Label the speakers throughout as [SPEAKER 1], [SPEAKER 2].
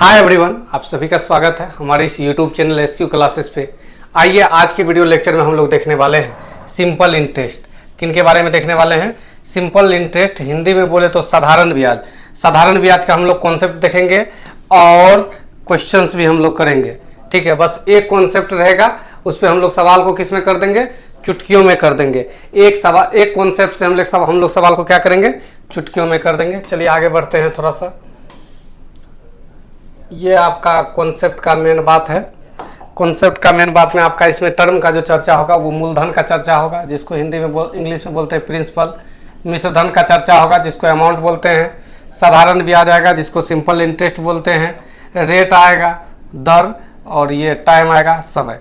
[SPEAKER 1] Hi everyone, आप सभी का स्वागत है हमारे इस यूट्यूब चैनल एसक्यू क्लासेस पे। आइए आज के वीडियो लेक्चर में हम लोग देखने वाले हैं सिंपल इंटरेस्ट। किन के बारे में देखने वाले हैं? सिंपल इंटरेस्ट, हिंदी में बोले तो साधारण ब्याज। साधारण ब्याज का हम लोग कॉन्सेप्ट देखेंगे और क्वेश्चंस भी हम लोग करेंगे। ठीक है, बस एक कॉन्सेप्ट रहेगा, उस पर हम लोग सवाल को किस में कर देंगे? चुटकियों में कर देंगे। एक कॉन्सेप्ट से हम लोग सवाल को क्या करेंगे? चुटकियों में कर देंगे। चलिए आगे बढ़ते हैं थोड़ा सा। ये आपका कॉन्सेप्ट का मेन बात है। कॉन्सेप्ट का मेन बात में आपका इसमें टर्म का जो चर्चा होगा वो मूलधन का चर्चा होगा, जिसको हिंदी में इंग्लिश में बोलते हैं प्रिंसिपल। मिश्र धन का चर्चा होगा, जिसको अमाउंट बोलते हैं। साधारण ब्याज आएगा, जिसको सिंपल इंटरेस्ट बोलते हैं। रेट आएगा, दर, और ये टाइम आएगा, समय।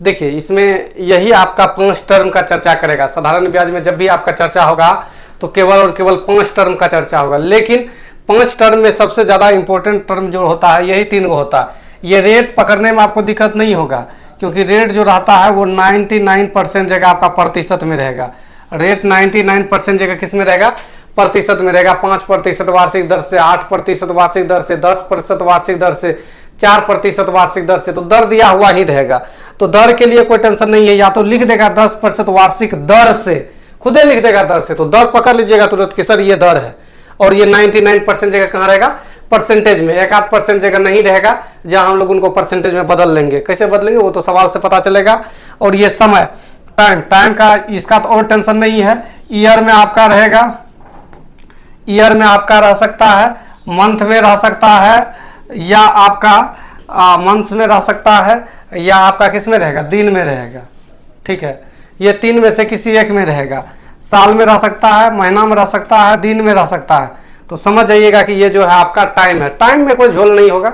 [SPEAKER 1] देखिए इसमें यही आपका 5 टर्म का चर्चा करेगा। साधारण ब्याज में जब भी आपका चर्चा होगा तो केवल और केवल 5 टर्म का चर्चा होगा, लेकिन 5 टर्म में सबसे ज़्यादा इंपॉर्टेंट टर्म जो होता है यही 3 गो होता है। ये रेट पकड़ने में आपको दिक्कत नहीं होगा, क्योंकि रेट जो रहता है वो 99% जगह आपका प्रतिशत में रहेगा। रेट 99% जगह किस में रहेगा? प्रतिशत में रहेगा। 5% वार्षिक दर से, 8% वार्षिक दर से, 10% वार्षिक दर से, 4% वार्षिक दर से, तो दर दिया हुआ ही रहेगा। तो दर के लिए कोई टेंशन नहीं है, या तो लिख देगा 10% वार्षिक दर से, खुद ही लिख देगा दर से, तो दर पकड़ लीजिएगा तुरंत कि सर ये दर है। और ये 99% जगह कहाँ रहेगा? परसेंटेज में। 1-8% जगह नहीं रहेगा, जहां हम लोग उनको परसेंटेज में बदल लेंगे। कैसे बदलेंगे वो तो सवाल से पता चलेगा। और ये समय, टाइम का इसका तो और टेंशन नहीं है। ईयर में आपका रहेगा, ईयर में आपका रह सकता है, मंथ में रह सकता है, या आपका मंथ में रह सकता है, या आपका किस में रहेगा? दिन में रहेगा। ठीक है, ये 3 में से किसी एक में रहेगा। साल में रह सकता है, महीना में रह सकता है, दिन में रह सकता है। तो समझ जाइएगा कि ये जो है आपका टाइम है। टाइम में कोई झोल नहीं होगा,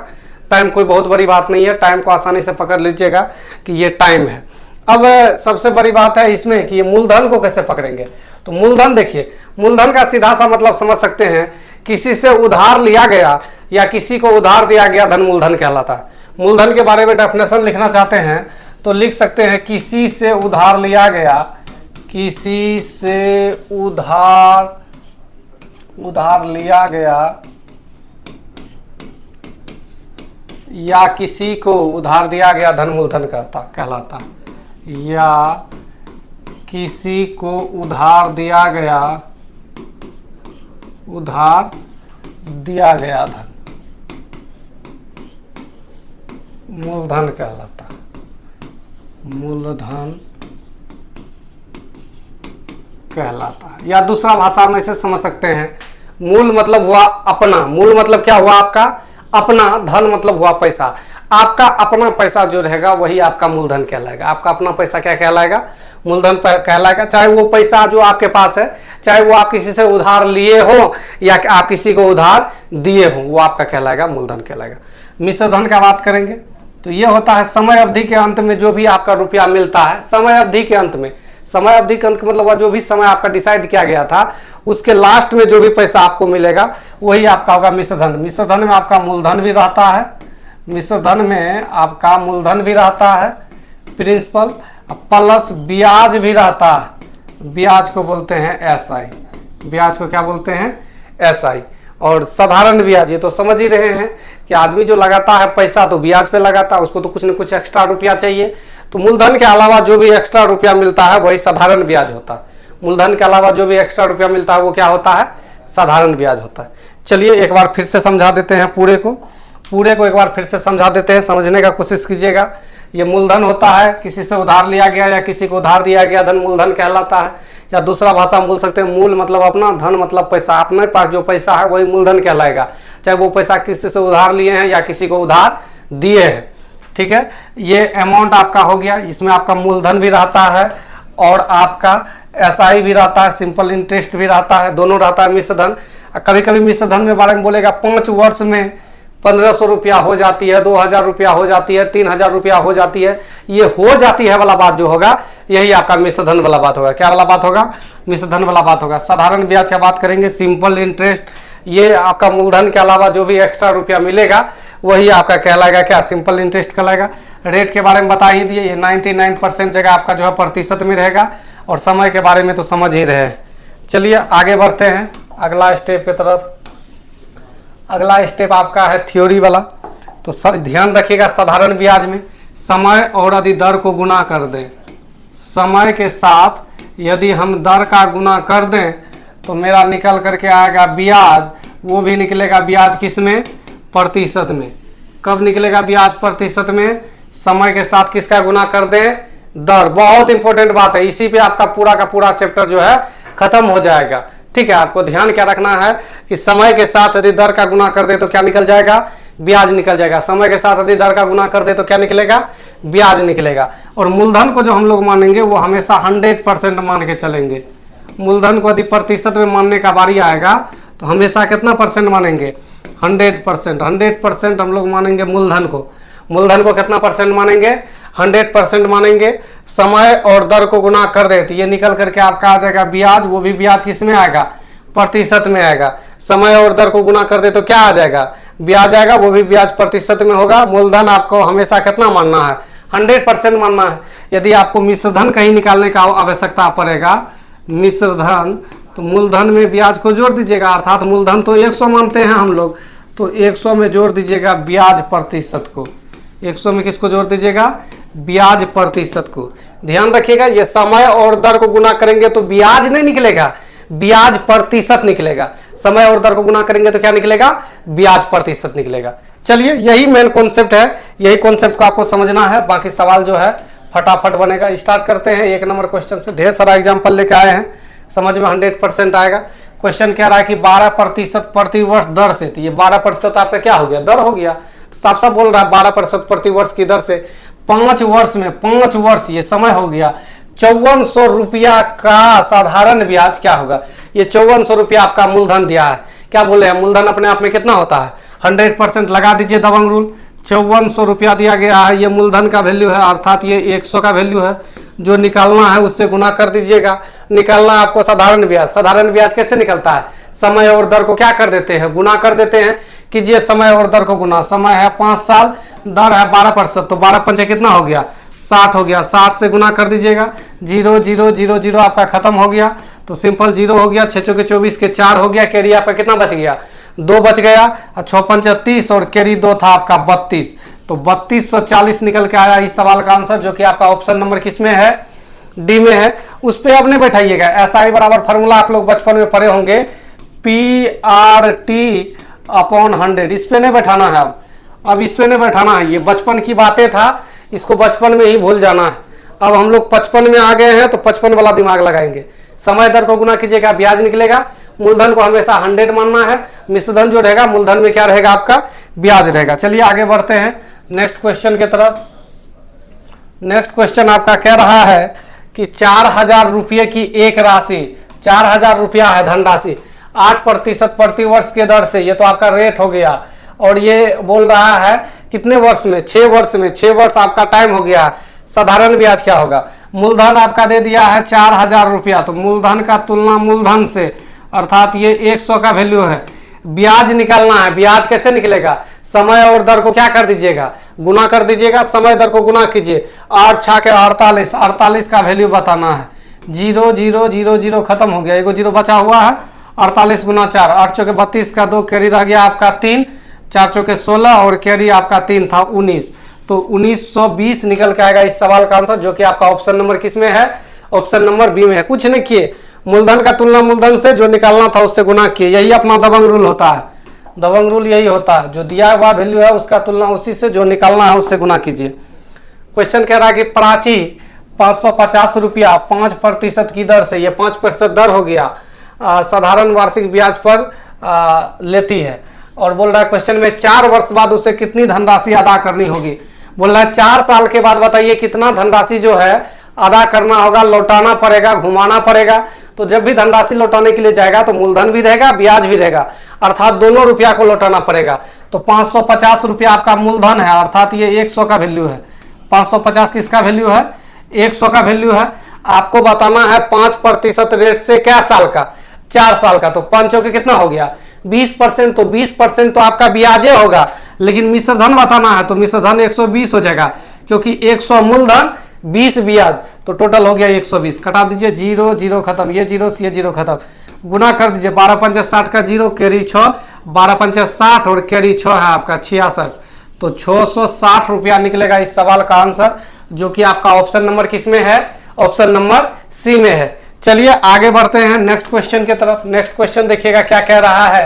[SPEAKER 1] टाइम कोई बहुत बड़ी बात नहीं है। टाइम को आसानी से पकड़ लीजिएगा कि ये टाइम है। अब सबसे बड़ी बात है इसमें कि ये मूलधन को कैसे पकड़ेंगे। तो मूलधन देखिए, मूलधन का सीधा सा मतलब समझ सकते हैं, किसी से उधार लिया गया या किसी को उधार दिया गया धन मूलधन कहलाता है। मूलधन के बारे में डेफिनेशन लिखना चाहते हैं तो लिख सकते हैं, किसी से उधार लिया गया, किसी से उधार लिया गया या किसी को उधार दिया गया धन मूलधन कहलाता। या किसी को उधार दिया गया धन मूलधन कहलाता। मूलधन कहलाता है। या दूसरा भाषा में इसे समझ सकते हैं, मूल मतलब हुआ अपना। मूल मतलब क्या हुआ आपका? अपना। धन मतलब हुआ पैसा। आपका अपना पैसा जो रहेगा वही आपका मूलधन कहलाएगा। आपका अपना पैसा क्या कहलाएगा? मूलधन कहलाएगा। चाहे वो पैसा जो आपके पास है, चाहे वो आप किसी से उधार लिए हो या आप किसी को उधार दिए हो, वो आपका कहलाएगा, मूलधन कहलाएगा। मिश्र धन का बात करेंगे तो ये होता है समय अवधि के अंत में जो भी आपका रुपया मिलता है। समय अवधि के अंत में, समय अवधि का अंत मतलब जो भी समय आपका डिसाइड किया गया था उसके लास्ट में जो भी पैसा आपको मिलेगा वही आपका होगा मिश्र धन। मिश्र धन में आपका मूलधन भी रहता है, मिश्र धन में आपका मूलधन भी रहता है, प्रिंसिपल प्लस ब्याज भी रहता है। ब्याज को बोलते हैं एसआई। ब्याज को क्या बोलते हैं? एसआई। और साधारण ब्याज, ये तो समझ ही रहे हैं कि आदमी जो लगाता है पैसा तो ब्याज पे लगाता है, उसको तो कुछ न कुछ एक्स्ट्रा रुपया चाहिए। तो मूलधन के अलावा जो भी एक्स्ट्रा रुपया मिलता है वही साधारण ब्याज होता है। मूलधन के अलावा जो भी एक्स्ट्रा रुपया मिलता है वो क्या होता है? साधारण ब्याज होता है। चलिए एक बार फिर से समझा देते हैं, पूरे को एक बार फिर से समझा देते हैं, समझने का कोशिश कीजिएगा। ये मूलधन होता है, किसी से उधार लिया गया या किसी को उधार दिया गया धन मूलधन कहलाता है। या दूसरा भाषा में बोल सकते हैं, मूल मतलब अपना, धन मतलब पैसा। अपने पास जो पैसा है वही मूलधन कहलाएगा, चाहे वो पैसा किसी से उधार लिए हैं या किसी को उधार दिए हैं। ठीक है, ये अमाउंट आपका हो गया। इसमें आपका मूलधन भी रहता है और आपका एसआई भी रहता है, सिंपल इंटरेस्ट भी रहता है, दोनों रहता है। मिश्र धन, कभी कभी मिश्र धन में बारे में बोलेगा 5 वर्ष में 1500 रुपया हो जाती है, 2000 रुपया हो जाती है, 3000 रुपया हो जाती है। ये हो जाती है वाला बात जो होगा यही आपका मिश्र धन वाला बात होगा। क्या वाला बात होगा? मिश्र धन वाला बात होगा। साधारण ब्याज की बात करेंगे, सिंपल इंटरेस्ट, ये आपका मूलधन के अलावा जो भी एक्स्ट्रा रुपया मिलेगा वही आपका कहलाएगा क्या? सिंपल इंटरेस्ट कहलाएगा। रेट के बारे में बता ही दिए, ये 99% जगह आपका जो है प्रतिशत में रहेगा। और समय के बारे में तो समझ ही रहे हैं। चलिए आगे बढ़ते हैं अगला स्टेप की तरफ। अगला स्टेप आपका है थ्योरी वाला। तो ध्यान रखिएगा, साधारण ब्याज में समय और यदि दर को गुना कर दें, समय के साथ यदि हम दर का गुना कर दें तो मेरा निकल करके आएगा ब्याज, वो भी निकलेगा ब्याज किस में, प्रतिशत में। कब निकलेगा ब्याज प्रतिशत में, समय के साथ किसका गुना कर दें, दर। बहुत इंपॉर्टेंट बात है, इसी पे आपका पूरा का पूरा चैप्टर जो है खत्म हो जाएगा। ठीक है, आपको ध्यान क्या रखना है कि समय के साथ यदि दर का गुना कर दे तो क्या निकल जाएगा, ब्याज निकल जाएगा। समय के साथ यदि दर का गुना कर दे तो क्या निकलेगा, ब्याज निकलेगा। और मूलधन को जो हम लोग मानेंगे वो हमेशा 100% मान के चलेंगे। मूलधन को यदि प्रतिशत में मानने का बारी आएगा तो हमेशा कितना परसेंट मानेंगे, 100%। 100% हम लोग मानेंगे मूलधन को। मूलधन को कितना परसेंट मानेंगे, 100% मानेंगे। समय और दर को गुना कर दे तो ये निकल करके आपका आ जाएगा ब्याज, वो भी ब्याज किस में आएगा, प्रतिशत में आएगा। समय और दर को गुना कर दे तो क्या आ जाएगा, ब्याज आएगा, वो भी ब्याज प्रतिशत में होगा। मूलधन आपको हमेशा कितना मानना है, 100% मानना है। यदि आपको मिश्र धन कहीं निकालने का आवश्यकता पड़ेगा, मिश्र धन, तो मूलधन में ब्याज को जोड़ दीजिएगा। अर्थात मूलधन तो 100 मानते हैं हम लोग, तो 100 में जोड़ दीजिएगा ब्याज प्रतिशत को। 100 में किसको जोड़ दीजिएगा, ब्याज प्रतिशत को। ध्यान रखिएगा, ये समय और दर को गुना करेंगे तो ब्याज नहीं निकलेगा, ब्याज प्रतिशत निकलेगा। समय और दर को गुना करेंगे तो क्या निकलेगा, ब्याज प्रतिशत निकलेगा। चलिए, यही मेन कॉन्सेप्ट है, यही कॉन्सेप्ट को आपको समझना है। बाकी सवाल जो है फटाफट बनेगा। स्टार्ट करते हैं 1 नंबर क्वेश्चन से। ढेर सारा एग्जाम्पल लेके आए हैं, समझ में 100% आएगा। क्वेश्चन कह रहा है कि 12% प्रति वर्ष दर से, तो ये 12% आपका क्या हो गया, दर हो गया। साफ साफ बोल रहा है 12% प्रति वर्ष की दर से 5 वर्ष में, 5 वर्ष ये समय हो गया। 5400 रुपया का साधारण ब्याज क्या होगा। ये 5400 रुपया आपका मूलधन दिया है। क्या बोले हैं, मूलधन अपने आप में कितना होता है, 100% लगा दीजिए दबंग रूल। 5400 रुपया दिया गया है, ये मूलधन का वैल्यू है, अर्थात ये 100 का वैल्यू है। जो निकालना है उससे गुना कर दीजिएगा। निकालना है आपको साधारण ब्याज। साधारण ब्याज कैसे निकलता है, समय और दर को क्या कर देते हैं, गुना कर देते हैं। कीजिए समय और दर को गुना। समय है 5 साल, दर है 12%, तो 12 पंचे कितना हो गया, 60 हो गया। 60 से गुना कर दीजिएगा। 0 0 0 0 आपका खत्म हो गया, तो सिंपल 0 हो गया। 6 चौके 24 के 4 हो गया। कैरी आपका कितना बच गया, 2 बच गया। 6 पंचे 30 और कैरी 2 था आपका 32, तो 3240 निकल के आया इस सवाल का आंसर, जो कि आपका ऑप्शन नंबर किस में है, डी में है। उस पर अपने बैठाइएगा। SI बराबर फॉर्मूला आप लोग बचपन में पढ़े होंगे, PRT/100। इस पे नहीं बैठाना है अब इस पे नहीं बैठाना है। ये बचपन की बातें था, इसको बचपन में ही भूल जाना है। अब हम लोग 55 में आ गए हैं, तो 55 वाला दिमाग लगाएंगे। समय दर को गुना कीजिएगा, ब्याज निकलेगा। मूलधन को हमेशा 100 मानना है। मिश्रधन जो रहेगा, मूलधन में क्या रहेगा, आपका ब्याज रहेगा। चलिए आगे बढ़ते हैं नेक्स्ट क्वेश्चन की तरफ। नेक्स्ट क्वेश्चन आपका कह रहा है कि 4000 रुपये की एक राशि, 4000 रुपया है धनराशि, 8% प्रति वर्ष के दर से, ये तो आपका रेट हो गया। और ये बोल रहा है कितने वर्ष में, 6 वर्ष में। 6 वर्ष आपका टाइम हो गया। साधारण ब्याज क्या होगा, मूलधन आपका दे दिया है 4000 रुपया, तो मूलधन का तुलना मूलधन से, अर्थात ये 100 का वैल्यू है। ब्याज निकालना है। ब्याज कैसे निकलेगा, समय और दर को क्या कर दीजिएगा, गुना कर दीजिएगा। समय दर को गुना कीजिए। 8 6 के 48, 48 का वैल्यू बताना है। 0 0 0 0 खत्म हो गया, एगो 0 बचा हुआ है। 48 गुना 4, 8 चौके 32 का 2, कैरी रह गया आपका 3, 4 चौके 16 और कैरी आपका 3 था 19, तो 1920 निकल के आएगा इस सवाल का आंसर, जो कि आपका ऑप्शन नंबर किस में है, ऑप्शन नंबर बी में है। कुछ नहीं किए, मूलधन का तुलना मूलधन से, जो निकालना था उससे गुना किए। यही अपना दबंग रूल होता है। दबंग रूल यही होता है, जो दिया हुआ वैल्यू है उसका तुलना उसी से, जो निकालना है उससे गुना कीजिए। क्वेश्चन कह रहा है कि प्राची 550 रुपया 5% की दर से, ये 5% दर हो गया, साधारण वार्षिक ब्याज पर लेती है। और बोल रहा है क्वेश्चन में 4 वर्ष बाद उसे कितनी धनराशि अदा करनी होगी। बोल रहा है 4 साल के बाद बताइए कितना धनराशि जो है अदा करना होगा, लौटाना पड़ेगा, घुमाना पड़ेगा। तो जब भी धनराशि लौटाने के लिए जाएगा तो मूलधन भी रहेगा, ब्याज भी रहेगा, अर्थात दोनों रुपया को लौटाना पड़ेगा। तो 550 रुपया आपका मूलधन है, अर्थात ये 100 का वैल्यू है। 550 किसका वैल्यू है, 100 का वैल्यू है। आपको बताना है 5% रेट से क्या साल का, 4 साल का। तो 5 के कितना हो गया, 20%। तो 20% तो आपका ब्याजे होगा, लेकिन मिश्रधन बताना है तो मिश्रधन 120 हो जाएगा, क्योंकि 100 मूलधन 20 ब्याज, तो टोटल हो गया 120। कटा दीजिए, 0 0 खत्म, ये 0 से ये 0 खत्म। गुना कर दीजिए, 12 पंचे 60 का 0, कैरी 6, 12 पंचे 60 और कैरी 6 है आपका 66। तो 660 रुपया निकलेगा इस सवाल का आंसर, जो कि आपका ऑप्शन नंबर किसमें है, ऑप्शन नंबर सी में है। चलिए आगे बढ़ते हैं नेक्स्ट क्वेश्चन की तरफ। नेक्स्ट क्वेश्चन देखिएगा क्या कह रहा है।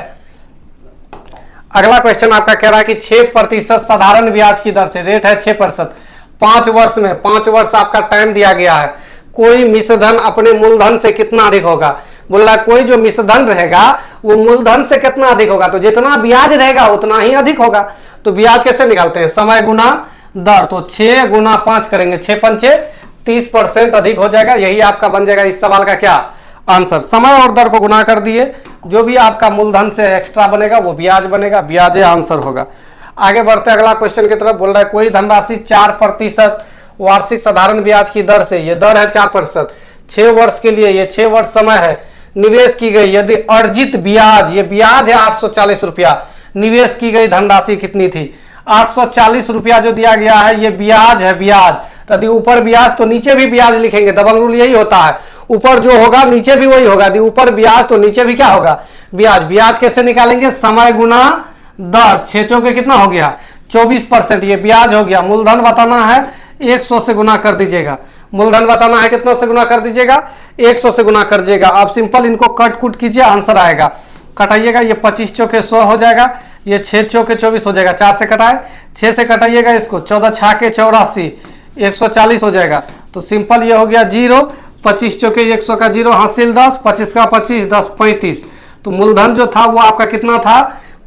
[SPEAKER 1] अगला क्वेश्चन आपका कह रहा है कि 6% साधारण ब्याज की दर से, रेट है 6%, 5 वर्ष में, 5 वर्ष आपका टाइम दिया गया है, कोई मिश्रधन अपने मूलधन से कितना अधिक होगा। बोल रहा है कोई जो मिश्रधन रहेगा वो मूलधन से कितना अधिक होगा, तो जितना ब्याज रहेगा उतना ही अधिक होगा। तो ब्याज कैसे निकालते हैं, समय गुना दर, तो 6 गुना 5 करेंगे, 6 पंचे 30% अधिक हो जाएगा। यही आपका बन जाएगा इस सवाल का क्या आंसर। समय और दर को गुना कर दिए, जो भी आपका मूलधन से एक्स्ट्रा बनेगा वो ब्याज बनेगा, ब्याज आंसर होगा। आगे बढ़ते अगला क्वेश्चन की तरफ। बोल रहा है कोई धनराशि 4% वार्षिक साधारण ब्याज की दर से, ये दर है 4%, 6 वर्ष के लिए, ये 6 वर्ष समय है, निवेश की गई। यदि अर्जित ब्याज, ये ब्याज है 840 रुपया, निवेश की गई धनराशि कितनी थी, 840 रुपया जो दिया गया है ये ब्याज है, ब्याज। तो यदि ऊपर ब्याज तो नीचे भी ब्याज लिखेंगे, डबल रूल यही होता है, ऊपर जो होगा नीचे भी वही होगा। यदि ऊपर ब्याज तो नीचे भी क्या होगा, ब्याज। ब्याज कैसे निकालेंगे, समय गुना दर, 6 चौके कितना हो गया 24%, ये ब्याज हो गया। मूलधन बताना है 100 से गुना कर दीजिएगा, मूलधन बताना है कितना से गुना कर दीजिएगा, 100 से गुना कर दीजिएगा। आप सिंपल इनको कट कुट कीजिए, आंसर आएगा। कटाइएगा, ये 25 चौके 100 हो जाएगा, ये 6 चौके 24 हो जाएगा, 4 से कटाए, 6 से कटाइएगा इसको, 14 छाके 84, 140 हो जाएगा। तो सिंपल ये हो गया 0, 25 चौके 100 का 0, हासिल 10, 25 का 25, 10 35। तो मूलधन जो था वो आपका कितना था,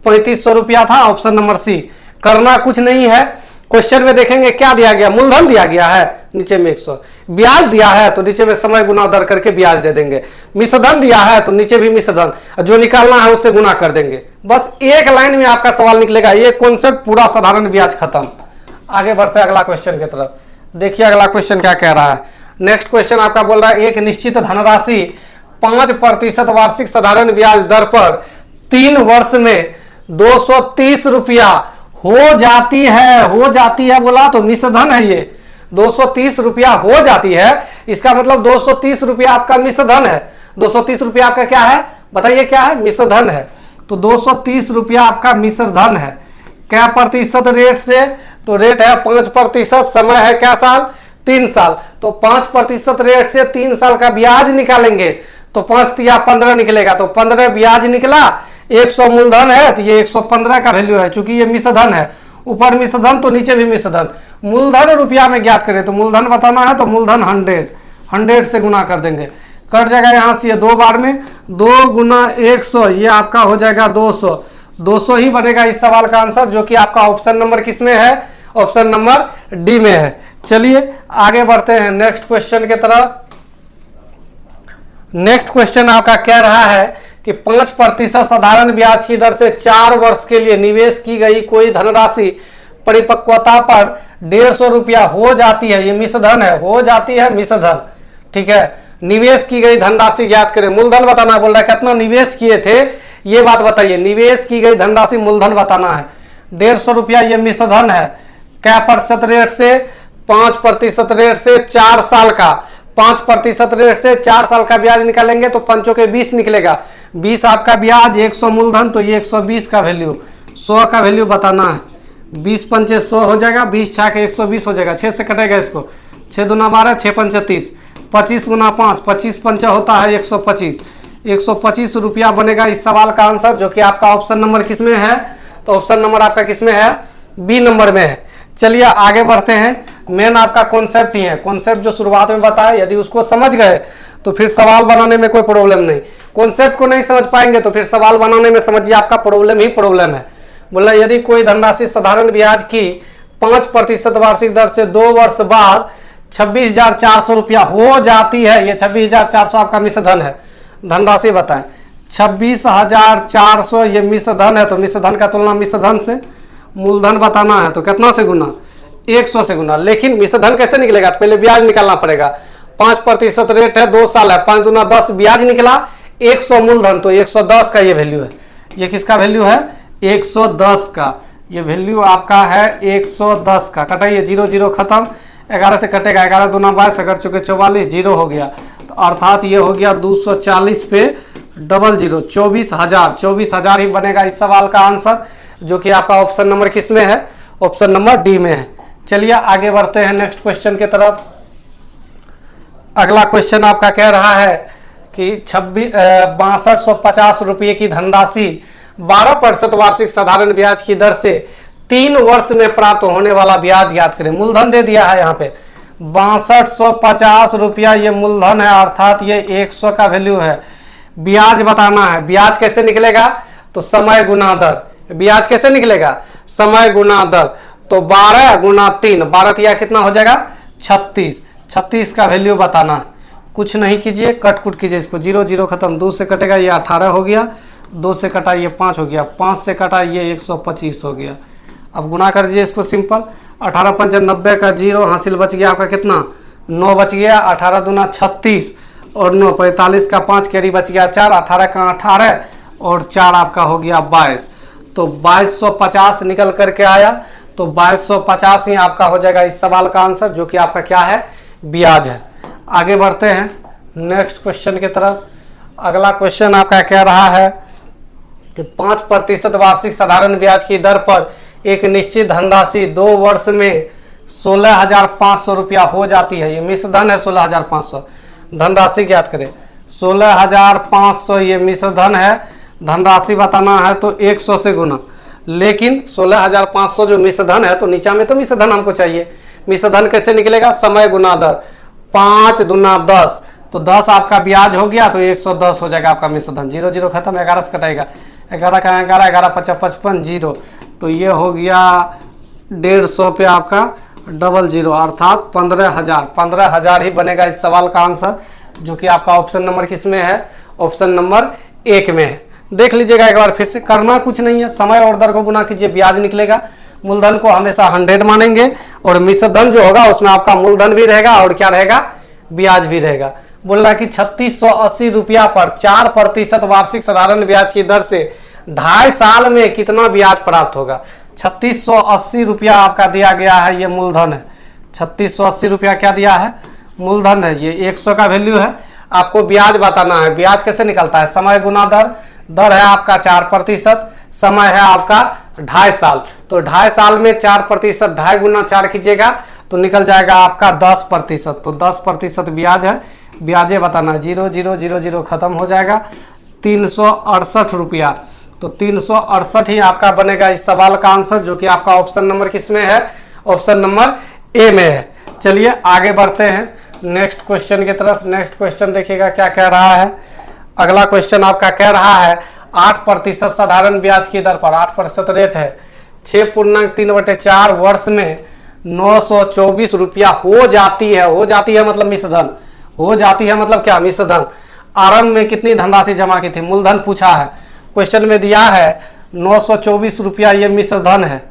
[SPEAKER 1] 3500 रुपया था, ऑप्शन नंबर सी। करना कुछ नहीं है, क्वेश्चन में देखेंगे क्या दिया गया, मूलधन दिया गया है, नीचे में 100, ब्याज दिया है तो नीचे में समय गुना दर करके ब्याज दे देंगे, मिश्रधन दिया है तो नीचे भी मिश्रधन, जो निकालना है उससे गुना कर देंगे। बस एक लाइन में आपका सवाल निकलेगा, ये कॉन्सेप्ट पूरा साधारण ब्याज खत्म। आगे बढ़ते हैं अगला क्वेश्चन की तरफ। देखिए अगला क्वेश्चन क्या कह रहा है। नेक्स्ट क्वेश्चन आपका बोल रहा है एक निश्चित धनराशि 5% वार्षिक साधारण ब्याज दर पर 3 वर्ष में 230 रुपया हो जाती है बोला तो मिश्रधन है, ये 230 रुपया हो जाती है, इसका मतलब 230 रुपया आपका मिश्रधन है। 230 रुपया आपका क्या है बताइए, क्या है, मिश्रधन है। तो 230 रुपया आपका मिश्रधन है। क्या प्रतिशत रेट से, तो रेट है 5%, समय है क्या साल, 3 साल। तो 5% रेट से 3 साल का ब्याज निकालेंगे तो 5 या 15 निकलेगा, तो 15 ब्याज निकला, 100 मूलधन है तो ये 115 का वैल्यू है, चूंकि ये मिश्रधन है, ऊपर मिश्रधन तो नीचे भी मिश्रधन। मूलधन रुपया में ज्ञात करें तो मूलधन बताना है तो मूलधन 100 से गुना कर देंगे, कट जाएगा यहाँ से ये 2 बार में, 2 गुना 100, ये आपका हो जाएगा 200 ही बनेगा इस सवाल का आंसर, जो कि आपका ऑप्शन नंबर किसमें है, ऑप्शन नंबर डी में है। चलिए आगे बढ़ते हैं नेक्स्ट क्वेश्चन की तरफ। नेक्स्ट क्वेश्चन आपका कह रहा है कि 5% साधारण ब्याज की दर से 4 वर्ष के लिए निवेश की गई कोई धनराशि परिपक्वता पर 150 रुपया हो जाती है, ये मिश्रधन है, हो जाती है मिश्रधन, ठीक है। निवेश की गई धनराशि ज्ञात करें, मूलधन बताना बोल रहा है, कितना निवेश किए थे ये बात बताइए, निवेश की गई धनराशि मूलधन बताना है। 150 रुपया ये मिश्रधन है, क्या प्रतिशत रेट से, 5% रेट से 4 साल का, 5% रेट से 4 साल का ब्याज निकालेंगे तो 5 के 20 निकलेगा, 20 आपका ब्याज, 100 मूलधन, तो ये 120 का वैल्यू, 100 का वैल्यू बताना है। 20 पंचे 100 हो जाएगा, 20 छा के 120 हो जाएगा, 6 से कटेगा इसको, 6 दूना 12, 6 पंचे 30, 25 गुना 5, 25 पंचा होता है 125, 125 रुपया बनेगा इस सवाल का आंसर, जो कि आपका ऑप्शन नंबर किसमें है, तो ऑप्शन नंबर आपका किसमें है, बी नंबर में है। चलिए आगे बढ़ते हैं। मेन आपका कॉन्सेप्ट ही है, कॉन्सेप्ट जो शुरुआत में बताया, यदि उसको समझ गए तो फिर सवाल बनाने में कोई प्रॉब्लम नहीं। कॉन्सेप्ट को नहीं समझ पाएंगे तो फिर सवाल बनाने में समझिए आपका प्रॉब्लम ही प्रॉब्लम है। बोला यदि कोई धनराशि साधारण ब्याज की 5% वार्षिक दर से 2 वर्ष बाद 26,400 रुपया हो जाती है, ये 26,400 आपका मिश्रधन है, धनराशि बताएं 26,400 ये मिश्रधन है, तो मिश्रधन का तुलना मिश्रधन से, मूलधन बताना है तो कितना से गुना, 100 से गुना। लेकिन मिश्रधन कैसे निकलेगा, तो पहले ब्याज निकालना पड़ेगा। 5% रेट है, 2 साल है, 5 दूना 10 ब्याज निकला, 100 मूलधन, तो 110 का ये वैल्यू है। ये किसका वैल्यू है, 110 का, ये वैल्यू आपका है 110 का। कटाइए, 0 0 खत्म, 11 से कटेगा, 11 दूना 22, अगर चुके 44, 0 हो गया, तो अर्थात ये हो गया 240 पे डबल 0, 24,000 ही बनेगा इस सवाल का आंसर, जो कि आपका ऑप्शन नंबर किसमें है, ऑप्शन नंबर डी में है। चलिए आगे बढ़ते हैं नेक्स्ट क्वेश्चन की तरफ। अगला क्वेश्चन आपका कह रहा है कि 6250 रुपये की धनराशि 12% वार्षिक साधारण ब्याज की दर से 3 वर्ष में प्राप्त होने वाला ब्याज याद करें। मूलधन दे दिया है यहाँ पे 6250 रुपया, ये मूलधन है अर्थात ये 100 का वैल्यू है। ब्याज बताना है, ब्याज कैसे निकलेगा तो समय गुना दर। ब्याज कैसे निकलेगा समय गुना दर, तो 12 गुना 3, 12 तिया कितना हो जाएगा 36, 36 का वैल्यू बताना है। कुछ नहीं कीजिए, कट कुट कीजिए इसको, 0 0 खत्म, 2 से कटेगा ये 18 हो गया, 2 से कटा ये 5 हो गया, 5 से कटा ये 125 हो गया। अब गुना कर दीजिए इसको सिंपल, 18 5 90 का 0 हासिल बच गया आपका कितना 9 बच गया, 18 दूना 36 और 9 45 का 5 कैरी बच गया 4, 18 का 18 और 4 आपका हो गया 22, तो 2250 निकल करके आया। तो 2250 ही आपका हो जाएगा इस सवाल का आंसर, जो कि आपका क्या है ब्याज है। आगे बढ़ते हैं नेक्स्ट क्वेश्चन की तरफ। अगला क्वेश्चन आपका कह रहा है कि 5% वार्षिक साधारण ब्याज की दर पर एक निश्चित धनराशि 2 वर्ष में 16,500 रुपया हो जाती है। ये मिश्र धन है 16,500, धनराशि ज्ञात करें 16,500, ये मिश्र धन है, धनराशि बताना है तो 100 से गुना। लेकिन 16,500 जो मिश्र धन है तो नीचा में तो मिश्र धन हमको चाहिए। मिश्र धन कैसे निकलेगा समय गुना दर, 5 दूना 10, तो 10 आपका ब्याज हो गया तो 110 हो जाएगा आपका मिश्र धन। 0 0 खत्म, 11 से कटाएगा, 11 का 11, 11 55 55 0, तो ये हो गया 150 पे आपका 00 अर्थात 15,000, 15,000 ही बनेगा इस सवाल का आंसर, जो कि आपका ऑप्शन नंबर किस में है ऑप्शन नंबर 1 में है। देख लीजिएगा एक बार फिर से, करना कुछ नहीं है, समय और दर को गुना कीजिए ब्याज निकलेगा। मूलधन को हमेशा 100 मानेंगे और मिश्र धन जो होगा उसमें आपका मूलधन भी रहेगा और क्या रहेगा ब्याज भी रहेगा। बोल रहा है कि 3680 रुपया पर 4% वार्षिक साधारण ब्याज की दर से 2.5 साल में कितना ब्याज प्राप्त होगा। 3680 रुपया आपका दिया गया है, ये मूलधन है। 3680 रुपया क्या दिया है मूलधन है, ये 100 का वैल्यू है। आपको ब्याज बताना है, ब्याज कैसे निकलता है समय गुना दर, दर है आपका 4%, समय है आपका 2.5 साल, तो 2.5 साल में 4%, 2.5 गुना 4 कीजिएगा तो निकल जाएगा आपका 10%, तो 10% ब्याज है। ब्याजे बताना है, 0 0 0 0 खत्म हो जाएगा, 368 रुपया, तो 368 ही आपका बनेगा इस सवाल का आंसर, जो कि आपका ऑप्शन नंबर किस में है ऑप्शन नंबर ए में है। चलिए आगे बढ़ते हैं नेक्स्ट क्वेश्चन की तरफ। नेक्स्ट क्वेश्चन देखिएगा क्या कह रहा है। अगला क्वेश्चन आपका कह रहा है 8% साधारण ब्याज की दर पर 8% रेट है, 6.3/4 वर्ष में 924 रुपया हो जाती है। हो जाती है मतलब मिश्र धन, हो जाती है मतलब क्या मिश्र धन। आरंभ में कितनी धनराशि जमा की थी, मूलधन पूछा है, क्वेश्चन में दिया है 924 रुपया, ये मिश्र धन है।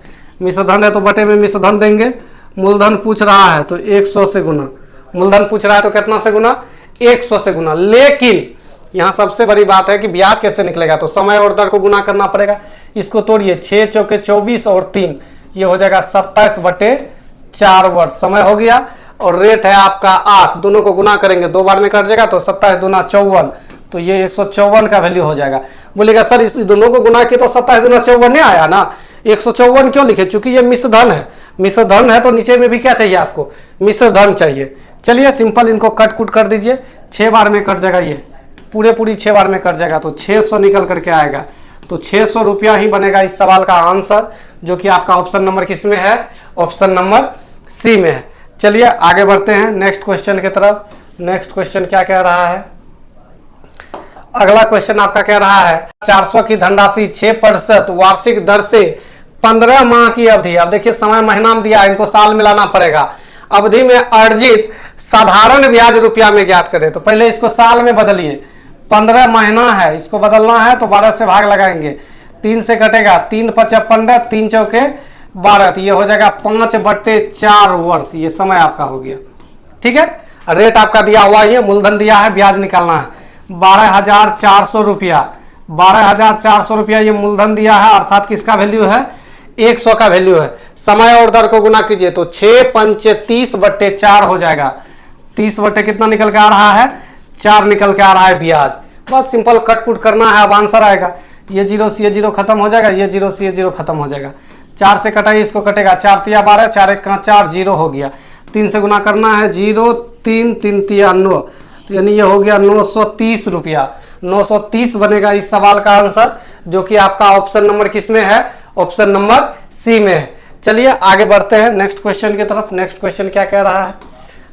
[SPEAKER 1] मिश्र धन है तो बटे में मिश्र धन देंगे, मूलधन पूछ रहा है तो 100 से गुना, मूलधन पूछ रहा है तो कितना से गुना 100 से गुना। लेकिन यहाँ सबसे बड़ी बात है कि ब्याज कैसे निकलेगा, तो समय और दर को गुना करना पड़ेगा। इसको तोड़िए, 6 चौके 24 और 3, ये हो जाएगा 27/4 वर्ष, समय हो गया। और रेट है आपका 8, दोनों को गुना करेंगे 2 बार में कट जाएगा तो 27 दूना 54, तो ये 154 का वैल्यू हो जाएगा। बोलेगा सर इस दोनों को गुना किए तो 27 दूना 54 नहीं आया ना, 154 क्यों लिखे, चूंकि ये मिश्र धन है। मिश्र धन है तो नीचे में भी क्या चाहिए आपको मिश्र धन चाहिए। चलिए सिंपल इनको कट कुट कर दीजिए, 6 बार में कट जाएगा, ये पूरी 6 बार में कट जाएगा तो 600 निकल करके आएगा, तो 600 रुपया ही बनेगा इस सवाल का आंसर, जो कि आपका ऑप्शन नंबर किस में है ऑप्शन नंबर सी में है। चलिए आगे बढ़ते हैं नेक्स्ट क्वेश्चन की तरफ। नेक्स्ट क्वेश्चन क्या कह रहा है। अगला क्वेश्चन आपका कह रहा है 400 की धनराशि 6% वार्षिक दर से 15 माह की अवधि, अब देखिए समय महीना में दिया, इनको साल मिलाना पड़ेगा, अवधि में अर्जित साधारण ब्याज रुपया में ज्ञात करें। तो पहले इसको साल में बदलिए, 15 महीना है, इसको बदलना है तो 12 से भाग लगाएंगे, 3 से कटेगा, 3 5 15, 3 चौके 12, तो ये हो जाएगा 5/4 वर्ष, ये समय आपका हो गया। ठीक है, रेट आपका दिया हुआ है, मूलधन दिया है, ब्याज निकालना है 12,400 रुपया, 12,400 रुपया ये मूलधन दिया है, अर्थात किसका वैल्यू है 100 का वैल्यू है। समय और दर को गुना कीजिए तो 6 5 30/4 हो जाएगा, 30 बटे कितना निकल के आ रहा है 4 निकल के आ रहा है ब्याज। बस सिंपल कट कुट करना है, अब आंसर आएगा, ये 0 से ये 0 खत्म हो जाएगा, ये 0 से ये 0 खत्म हो जाएगा, 4 से कटाइए, इसको कटेगा 4 तिया 12, 4 एक का 4, 0 हो गया। 3 से गुना करना है, 0 3 3 तिया 9, यानी ये हो गया 930 रुपया। 930 बनेगा इस सवाल का आंसर, जो कि आपका ऑप्शन नंबर किस में है? ऑप्शन नंबर सी में है। चलिए आगे बढ़ते हैं नेक्स्ट क्वेश्चन की तरफ। नेक्स्ट क्वेश्चन क्या कह रहा है?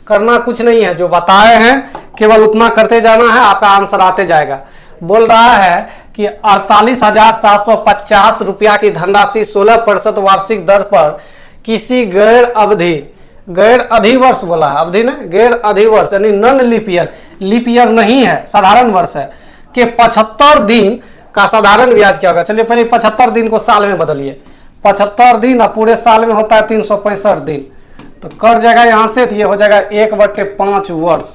[SPEAKER 1] करना कुछ नहीं है, जो बताए हैं केवल उतना करते जाना है, आपका आंसर आते जाएगा। बोल रहा है कि 48,750 रुपया की धनराशि 16% वार्षिक दर पर किसी गैर अधिवर्ष बोला है, अवधि ना, गैर अधिवर्ष यानी नॉन लीप ईयर नहीं है, साधारण वर्ष है, के 75 दिन का साधारण ब्याज क्या होगा? चलिए पहले 75 दिन को साल में बदलिए। 75 दिन और पूरे साल में होता है 365 दिन, तो कट जाएगा यहाँ से, तो ये हो जाएगा 1/5 वर्ष।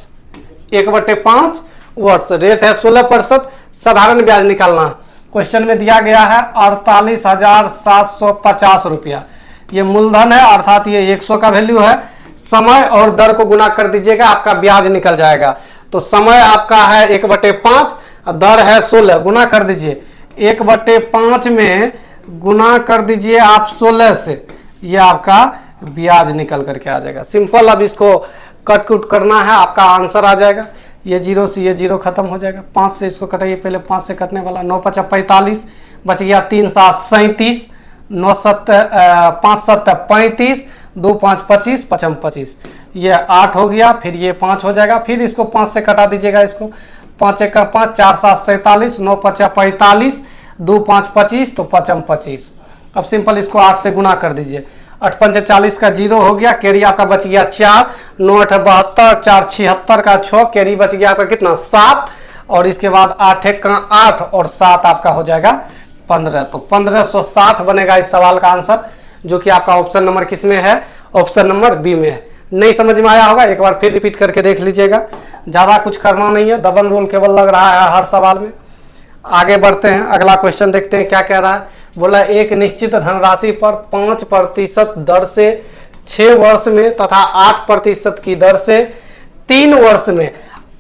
[SPEAKER 1] 1/5 वर्ष। रेट है 16%, साधारण ब्याज निकालना। क्वेश्चन में दिया गया है 48,750 रुपया, ये मूलधन है, अर्थात ये 100 का वैल्यू है। समय और दर को गुना कर दीजिएगा, आपका ब्याज निकल जाएगा। तो समय आपका है 1/5, दर है 16, गुना कर दीजिए। 1/5 में गुना कर दीजिए आप 16 से, ये आपका ब्याज निकल करके आ जाएगा। सिंपल, अब इसको कट कुट करना है, आपका आंसर आ जाएगा। ये 0 से ये 0 खत्म हो जाएगा। 5 से इसको कटाइए, पहले 5 से कटने वाला, 9 5 45, बच गया 3 7 37, 9 7 5 7 35, 2 5 25, 55 25, ये 8 हो गया। फिर ये 5 हो जाएगा, फिर इसको 5 से कटा दीजिएगा। इसको 5 1 5, 4 7 47, 9 5 45, 2 5 25, तो 55 25। अब सिंपल इसको 8 से गुना कर दीजिए। 8 5 40 का 0 हो गया, कैरी आपका बच गया 4, 9 8 72, 4 76 का 6, कैरी बच गया आपका कितना? 7, और इसके बाद 8 1 का 8 और 7 आपका हो जाएगा 15। तो 1560 बनेगा इस सवाल का आंसर, जो कि आपका ऑप्शन नंबर किस में है? ऑप्शन नंबर बी में है। नहीं समझ में आया होगा, एक बार फिर रिपीट करके देख लीजिएगा, ज़्यादा कुछ करना नहीं है, डबल रोल केवल लग रहा है हर सवाल में। आगे बढ़ते हैं, अगला क्वेश्चन देखते हैं क्या कह रहा है। बोला एक निश्चित धनराशि पर 5% दर से 6 वर्ष में तथा 8% की दर से 3 वर्ष में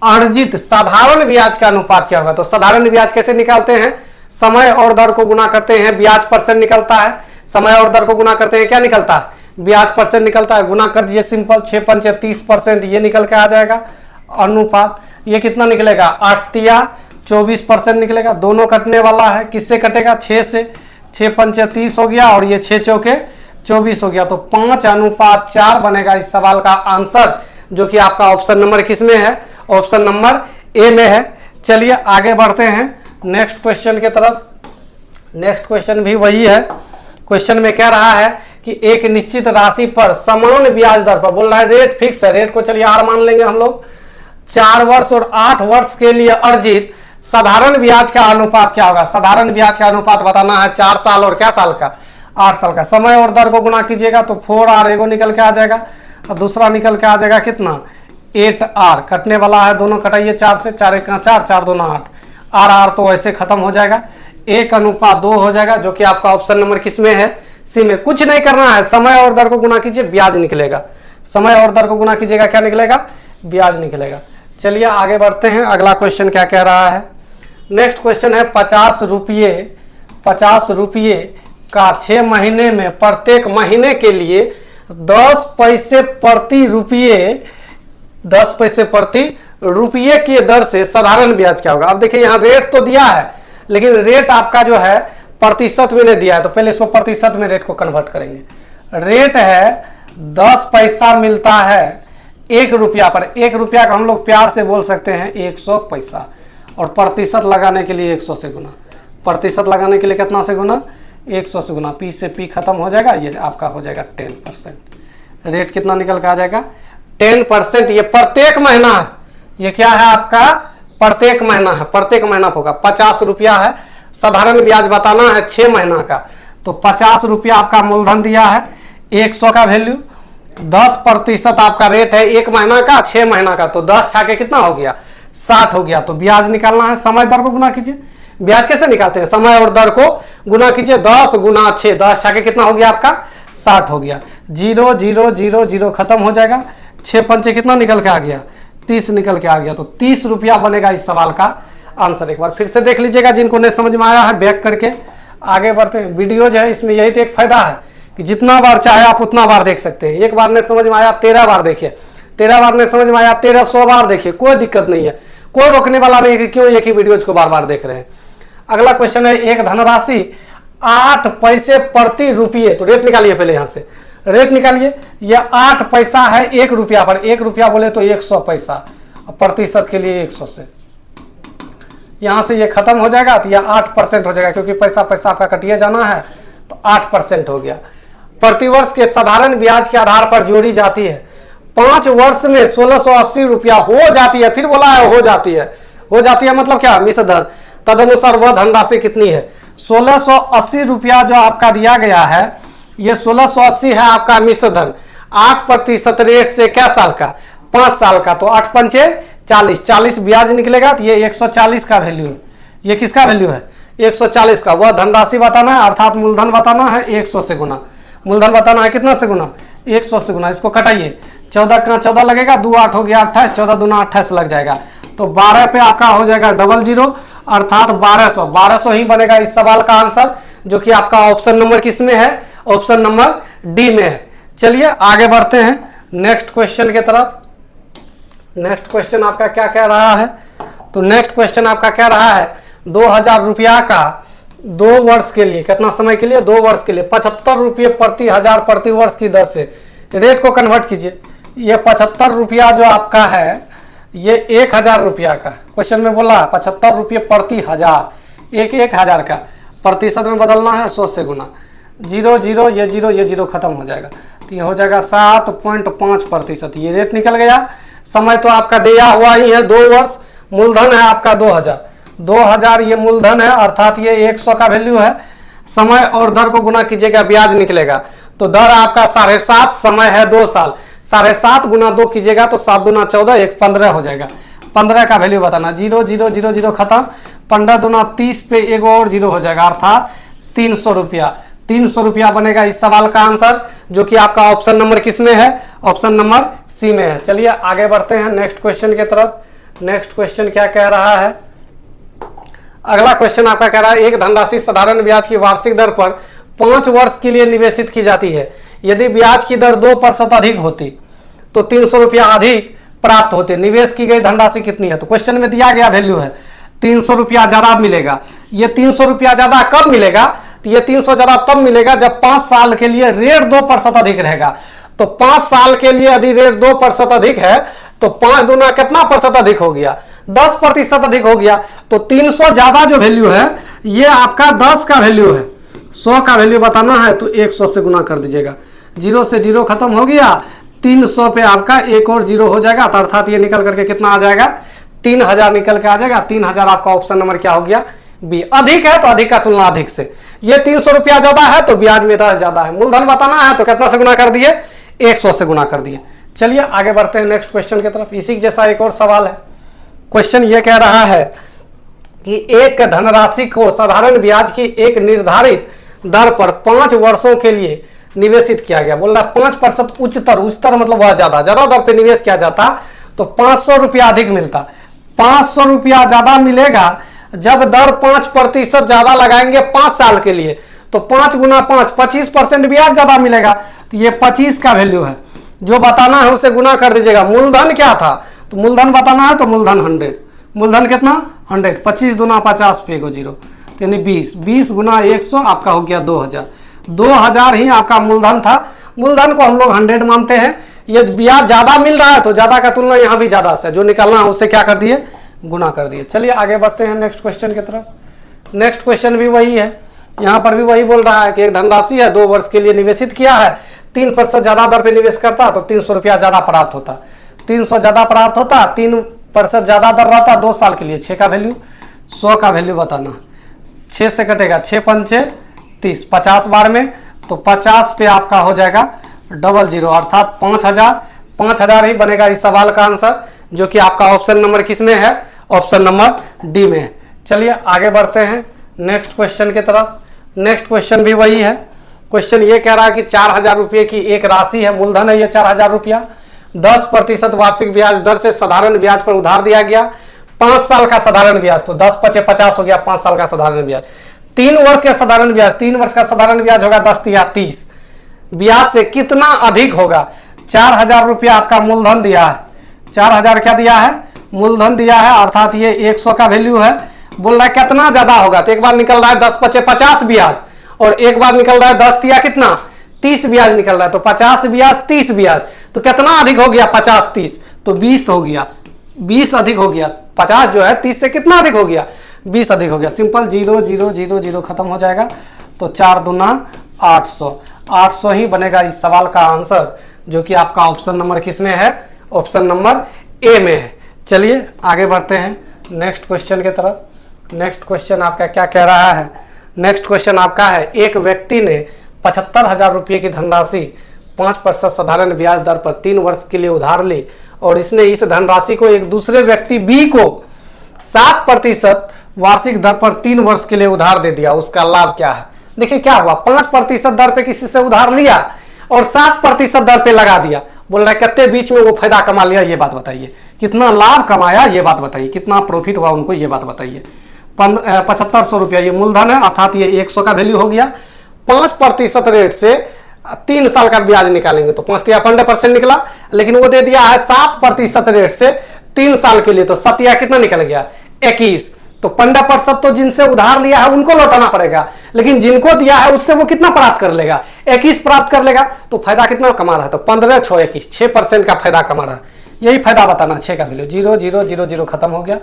[SPEAKER 1] अर्जित साधारण ब्याज का अनुपात क्या होगा? तो साधारण ब्याज कैसे निकालते हैं? समय और दर को गुना करते हैं, ब्याज परसेंट निकलता है। समय और दर को गुना करते हैं, क्या निकलता है? ब्याज परसेंट निकलता है। गुना कर दीजिए, सिंपल 6 5 30%, ये निकल के आ जाएगा। अनुपात ये कितना निकलेगा? 8 तिया 24% निकलेगा। दोनों कटने वाला है, किससे कटेगा? 6 से। 6 5 30 हो गया, और ये 6 चौके 24 हो गया। तो 5:4 बनेगा इस सवाल का आंसर, जो कि आपका ऑप्शन नंबर किस में है? ऑप्शन नंबर ए में है। चलिए आगे बढ़ते हैं नेक्स्ट क्वेश्चन की तरफ। नेक्स्ट क्वेश्चन भी वही है। क्वेश्चन में कह रहा है कि एक निश्चित राशि पर समान ब्याज दर पर, बोल रहा है रेट फिक्स है, रेट को चलिए आर मान लेंगे हम लोग। 4 वर्ष और 8 वर्ष के लिए अर्जित साधारण ब्याज का अनुपात क्या होगा? साधारण ब्याज का अनुपात बताना है। 4 साल और क्या साल का? 8 साल का। समय और दर को गुना कीजिएगा तो 4R एगो निकल के आ जाएगा, और दूसरा निकल के आ जाएगा कितना? 8R। कटने वाला है, दोनों कटाइए 4 से। 4 1 4, 4 2 8, RR तो ऐसे खत्म हो जाएगा। 1:2 हो जाएगा, जो कि आपका ऑप्शन नंबर किस में है? सी में। कुछ नहीं करना है, समय और दर को गुना कीजिए, ब्याज निकलेगा। समय और दर को गुना कीजिएगा, क्या निकलेगा? ब्याज निकलेगा। चलिए आगे बढ़ते हैं, अगला क्वेश्चन क्या कह रहा है। नेक्स्ट क्वेश्चन है 50 रुपये का 6 महीने में प्रत्येक महीने के लिए 10 पैसे प्रति रुपये की दर से साधारण ब्याज क्या होगा? अब देखिए यहाँ रेट तो दिया है, लेकिन रेट आपका जो है प्रतिशत में नहीं दिया है, तो पहले इसको प्रतिशत में रेट को कन्वर्ट करेंगे। रेट है 10 पैसा मिलता है 1 रुपया पर। 1 रुपया का हम लोग प्यार से बोल सकते हैं 100 पैसा, और प्रतिशत लगाने के लिए 100 से गुना। प्रतिशत लगाने के लिए कितना से गुना? 100 से गुना। पी से पी खत्म हो जाएगा, ये आपका हो जाएगा 10%। रेट कितना निकल के आ जाएगा? 10%। ये प्रत्येक महीना है, ये क्या है आपका? प्रत्येक महीना है, प्रत्येक महीना होगा। 50 रुपया है, साधारण ब्याज बताना है 6 महीना का, तो 50 रुपया आपका मूलधन दिया है, 100 का वैल्यू, 10% आपका रेट है 1 महीना का, 6 महीना का, तो 10 छाके कितना हो गया? 60 हो गया। तो ब्याज निकालना है, समय दर को गुना कीजिए। ब्याज कैसे निकालते हैं? समय और दर को गुना कीजिए, 10 गुना 6, 10 छाके कितना हो गया आपका? 60 हो गया। 0 0 0 0 खत्म हो जाएगा। 6 पंचे कितना निकल के आ गया? 30 निकल के आ गया। तो 30 रुपया बनेगा इस सवाल का आंसर। एक बार फिर से देख लीजिएगा, जिनको नहीं समझ में आया है बैक करके आगे बढ़ते हैं। वीडियो जो है इसमें यही तो एक फायदा है कि जितना बार चाहे आप उतना बार देख सकते हैं। एक बार नहीं समझ में आया 13 बार देखिए, 13 बार नहीं समझ में आया 1300 बार देखिए, कोई दिक्कत नहीं है, कोई रोकने वाला नहीं है कि क्यों एक ही वीडियो को बार बार देख रहे हैं। अगला क्वेश्चन है, एक धनराशि 8 पैसे प्रति रुपये, तो रेट निकालिए पहले, यहां से रेट निकालिए। यह 8 पैसा है 1 रुपया पर, 1 रुपया बोले तो 100 पैसा, प्रतिशत के लिए 100 से यहां से ये खत्म हो जाएगा, तो यह 8% हो जाएगा, क्योंकि पैसा पैसा आपका कटिए जाना है, तो 8% हो गया। प्रतिवर्ष के साधारण ब्याज के आधार पर जोड़ी जाती है, 5 वर्ष में 1680 रुपया हो जाती है। फिर बोला है हो जाती है, हो जाती है मतलब क्या, मिश्र धन। तदनुसार वह धनराशि कितनी है, 1680 रुपया जो आपका दिया गया है, ये 1680 है आपका मिश्र धन। 8% रेट से क्या साल का, 5 साल का, तो 8 पंचे 40, 40 ब्याज निकलेगा, तो ये 140 का वैल्यू है। ये किसका वैल्यू है, 140 का। वह धनराशि बताना है, अर्थात मूलधन बताना है 100 से गुना। मूलधन बताना है कितना से गुना, 100 से गुना। इसको कटाइए, 14 का 14 लगेगा, 2 8 हो गया 28, 14 दूना 28 लग जाएगा, तो 12 पे आपका हो जाएगा 00, अर्थात 1200। 1200 ही बनेगा इस सवाल का आंसर, जो कि आपका ऑप्शन नंबर किस में है, ऑप्शन नंबर डी में है। चलिए आगे बढ़ते हैं नेक्स्ट क्वेश्चन की तरफ। नेक्स्ट क्वेश्चन आपका क्या कह रहा है, तो नेक्स्ट क्वेश्चन आपका कह रहा है 2000 रुपया का 2 वर्ष के लिए, कितना समय के लिए, 2 वर्ष के लिए 75 रुपये प्रति हजार प्रति वर्ष की दर से रेट को कन्वर्ट कीजिए। ये 75 रुपया जो आपका है, ये 1000 रुपया का क्वेश्चन में बोला 75 रुपये प्रति हजार, 1000 का प्रतिशत में बदलना है 100 से गुना। 0 0 ये 0 ये 0 खत्म हो जाएगा, तो ये हो जाएगा 7.5%। ये रेट निकल गया। समय तो आपका दिया हुआ ही है 2 वर्ष। मूलधन है आपका 2000 ये मूलधन है, अर्थात ये 100 का वैल्यू है। समय और दर को गुना कीजिएगा, ब्याज निकलेगा, तो दर आपका 7.5, समय है 2 साल, 7.5 गुना 2 कीजिएगा तो 7 दूना 14, 1 15 हो जाएगा। 15 का वैल्यू बताना, 0 0 0 0 खत्म, 15 दूना 30 पे 1 और 0 हो जाएगा, अर्थात 300 रुपया। 300 रुपया बनेगा इस सवाल का आंसर, जो कि आपका ऑप्शन नंबर किस में है, ऑप्शन नंबर सी में है। चलिए आगे बढ़ते हैं नेक्स्ट क्वेश्चन की तरफ। नेक्स्ट क्वेश्चन क्या कह रहा है, अगला क्वेश्चन आपका कह रहा है, एक धनराशि साधारण ब्याज की वार्षिक दर पर 5 वर्ष के लिए निवेशित की जाती है। यदि ब्याज की दर 2% अधिक होती तो 300 रुपया अधिक प्राप्त होते। निवेश की गई धनराशि कितनी है, तो क्वेश्चन में दिया गया वैल्यू है 300 रुपया ज्यादा मिलेगा। ये 300 रुपया ज्यादा कब मिलेगा, तो ये 300 ज्यादा तब मिलेगा जब 5 साल के लिए रेट 2% अधिक रहेगा। तो 5 साल के लिए यदि रेट 2% अधिक है, तो 5 दूना कितना % अधिक हो गया, 10% अधिक हो गया। तो 300 ज्यादा जो वैल्यू है, ये आपका 10 का वैल्यू है। 100 का वैल्यू बताना है तो 100 से गुना कर दीजिएगा, 0 से 0 खत्म हो गया, 300 पे आपका 1 और 0 हो जाएगा, तो अर्थात ये निकल करके कितना आ जाएगा, 3000 निकल के आ जाएगा। 3000 आपका ऑप्शन नंबर क्या हो गया, बी। अधिक है तो अधिक का तुलना अधिक से, ये 300 रुपया ज्यादा है तो ब्याज में 10 ज्यादा है। मूलधन बताना है तो कितना से गुना कर दिए, 100 से गुना कर दिए। चलिए आगे बढ़ते हैं नेक्स्ट क्वेश्चन की तरफ। इसी जैसा एक और सवाल है। क्वेश्चन ये कह रहा है कि एक धनराशि को साधारण ब्याज की एक निर्धारित दर पर 5 वर्षों के लिए निवेशित किया गया। बोल रहा 5% उच्चतर मतलब वह ज्यादा दर पे निवेश किया जाता तो 500 रुपया अधिक मिलता। 500 रुपया ज्यादा मिलेगा जब दर 5% ज्यादा लगाएंगे 5 साल के लिए, तो 5 गुना 5 25% ब्याज ज्यादा मिलेगा। तो ये 25 का वैल्यू है, जो बताना है उसे गुना कर दीजिएगा। मूलधन क्या था, तो मूलधन बताना है तो मूलधन 100, मूलधन कितना 100, 25 दूना 50 पे 0, यानी 20 गुना 100 आपका हो गया 2000। 2000 ही आपका मूलधन था। मूलधन को हम लोग 100 मानते हैं। ये ब्याज ज्यादा मिल रहा है तो ज्यादा का तुलना यहाँ भी ज्यादा से, जो निकालना है उससे क्या कर दिए, गुना कर दिए। चलिए आगे बढ़ते हैं नेक्स्ट क्वेश्चन की तरफ। नेक्स्ट क्वेश्चन भी वही है, यहाँ पर भी वही बोल रहा है कि एक धनराशि है 2 वर्ष के लिए निवेशित किया है, 3% ज्यादा दर पे निवेश करता तो 300 रुपया ज्यादा प्राप्त होता। 300 ज्यादा प्राप्त होता, 3% ज्यादा दर रहता 2 साल के लिए। 6 का वैल्यू, 100 का वैल्यू बताना, 6 से कटेगा, 6 पंचे 30, 50 बार में, तो 50 पे आपका हो जाएगा 00, अर्थात 5000 ही बनेगा इस सवाल का आंसर, जो कि आपका ऑप्शन नंबर किस में है, ऑप्शन नंबर डी में है। चलिए आगे बढ़ते हैं नेक्स्ट क्वेश्चन की तरफ। नेक्स्ट क्वेश्चन भी वही है। क्वेश्चन ये कह रहा है कि 4000 रुपये की एक राशि है, मूलधन है ये 4000 रुपया, 10% वार्षिक ब्याज दर से साधारण ब्याज पर उधार दिया गया। 5 साल का साधारण ब्याज, तो 10 पचे 50 हो गया, 5 साल का साधारण ब्याज। 3 वर्ष का साधारण ब्याज, 3 वर्ष का साधारण ब्याज होगा 10 या 30, ब्याज से कितना अधिक होगा। 4000 रुपया आपका मूलधन दिया है, 4000 क्या दिया है, मूलधन दिया है, अर्थात ये 100 का वैल्यू है। बोल रहा है कितना ज्यादा होगा, तो एक बार निकल रहा है 10 × 50 ब्याज, और एक बार निकल रहा है 10 या कितना 30 ब्याज निकल रहा है। तो 50 ब्याज 30 ब्याज, तो कितना अधिक हो गया 50 30, तो 20 हो गया, 20 अधिक हो गया। 50 जो है 30 से कितना अधिक हो गया, 20 अधिक हो गया। सिंपल 0 0 0 0 खत्म हो जाएगा। तो 4 दूना 800, 800 ही बनेगा इस सवाल का आंसर, जो कि आपका ऑप्शन नंबर किसमें है, ऑप्शन नंबर ए में है। चलिए आगे बढ़ते हैं नेक्स्ट क्वेश्चन की तरफ। नेक्स्ट क्वेश्चन आपका क्या कह रहा है, नेक्स्ट क्वेश्चन आपका है, एक व्यक्ति ने 75,000 रुपये की धनराशि 5% साधारण ब्याज दर पर 3 वर्ष के लिए उधार ली, और इसने इस धनराशि को एक दूसरे व्यक्ति बी को 7% वार्षिक दर पर 3 वर्ष के लिए उधार दे दिया। उसका लाभ क्या है। देखिए क्या हुआ, 5% दर पे किसी से उधार लिया और 7% दर पे लगा दिया। बोल रहा है कितने बीच में वो फायदा कमा लिया, ये बात बताइए। कितना लाभ कमाया ये बात बताइए, कितना प्रॉफिट हुआ उनको ये बात बताइए। 7500 रुपया ये मूलधन है, अर्थात ये 100 का वैल्यू हो गया। 5% रेट से 3 साल का ब्याज निकालेंगे तो 5 या 15% निकला, लेकिन वो दे दिया है 7% रेट से 3 साल के लिए, तो 7 या कितना निकल गया 21। तो 15% तो जिनसे उधार लिया है उनको लौटाना पड़ेगा, लेकिन जिनको दिया है उससे वो कितना प्राप्त कर लेगा, 21 प्राप्त कर लेगा। तो फायदा कितना कमा रहा है, तो 15 6 21, 6% का फायदा कमा रहा है। यही फायदा बताना, 6 का वैल्यू 0 0 0 0 खत्म हो गया।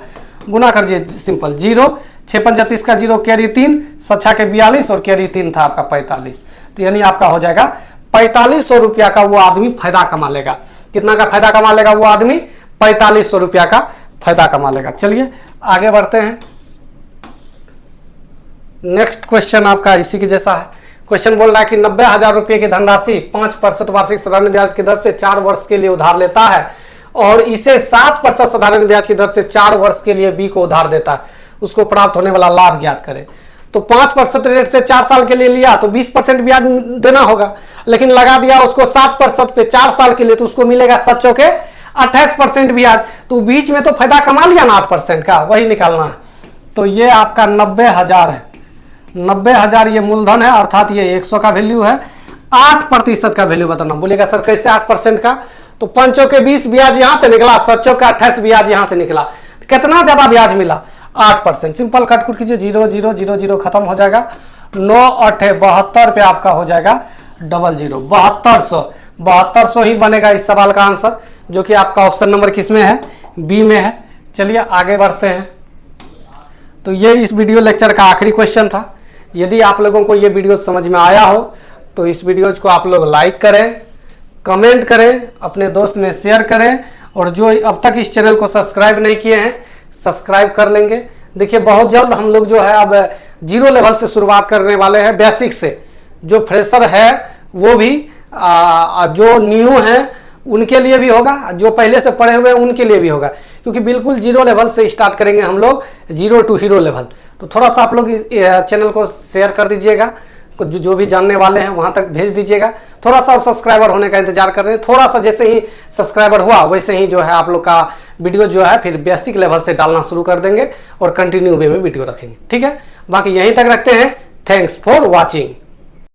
[SPEAKER 1] गुना कर दीजिए सिंपल, 0 6 × 35 का 0 कैरी 3, 6 के 42 और कैरी 3 था आपका 45। तो यानी आपका हो जाएगा 4500 रुपया का वो आदमी फायदा कमा लेगा। कितना का फायदा कमा लेगा वो आदमी, 4500 रुपया का फायदा कमा लेगा। चलिए आगे बढ़ते हैं। नेक्स्ट क्वेश्चन आपका इसी के जैसा है। क्वेश्चन बोल रहा है कि 90,000 रुपये की धनराशि 5% वार्षिक साधारण ब्याज की दर से 4 वर्ष के लिए उधार लेता है, और इसे 7% साधारण ब्याज की दर से 4 वर्ष के लिए बी को उधार देता है। उसको प्राप्त होने वाला लाभ ज्ञात करें। तो 5% रेट से 4 साल के लिए लिया तो 20% ब्याज देना होगा, लेकिन लगा दिया उसको 7% पे 4 साल के लिए, तो उसको मिलेगा 7 चौके 28% ब्याज। तो बीच में तो फायदा कमा लिया ना 8% का, वही निकालना है। तो ये आपका 90,000 है, 90,000 ये मूलधन है, अर्थात ये 100 का वैल्यू है। 8% का वैल्यू बताना। बोलेगा सर कैसे 8% का, तो 5 चौके 20 ब्याज यहां से निकला, 7 चौके 28 ब्याज यहां से निकला। कितना ज्यादा ब्याज मिला, 8%। सिंपल कट कीजिए, 0 0 0 0 खत्म हो जाएगा। 9 8 72 पे आपका हो जाएगा 00 7200 ही बनेगा इस सवाल का आंसर, जो कि आपका ऑप्शन नंबर किसमें है, बी में है। चलिए आगे बढ़ते हैं। तो ये इस वीडियो लेक्चर का आखिरी क्वेश्चन था। यदि आप लोगों को ये वीडियो समझ में आया हो तो इस वीडियो को आप लोग लाइक करें, कमेंट करें, अपने दोस्त में शेयर करें, और जो अब तक इस चैनल को सब्सक्राइब नहीं किए हैं सब्सक्राइब कर लेंगे। देखिए बहुत जल्द हम लोग जो है अब 0 लेवल से शुरुआत करने वाले हैं, बेसिक से। जो फ्रेशर है वो भी, जो न्यू है उनके लिए भी होगा, जो पहले से पढ़े हुए हैं उनके लिए भी होगा, क्योंकि बिल्कुल 0 लेवल से स्टार्ट करेंगे हम लोग, 0 to हीरो लेवल। तो थोड़ा सा आप लोग इस चैनल को शेयर कर दीजिएगा, जो भी जानने वाले हैं वहां तक भेज दीजिएगा। थोड़ा सा सब्सक्राइबर होने का इंतजार कर रहे हैं, थोड़ा सा जैसे ही सब्सक्राइबर हुआ वैसे ही जो है आप लोग का वीडियो जो है फिर बेसिक लेवल से डालना शुरू कर देंगे और कंटिन्यू वे में वीडियो रखेंगे। ठीक है, बाकी यहीं तक रखते हैं। Thanks for watching.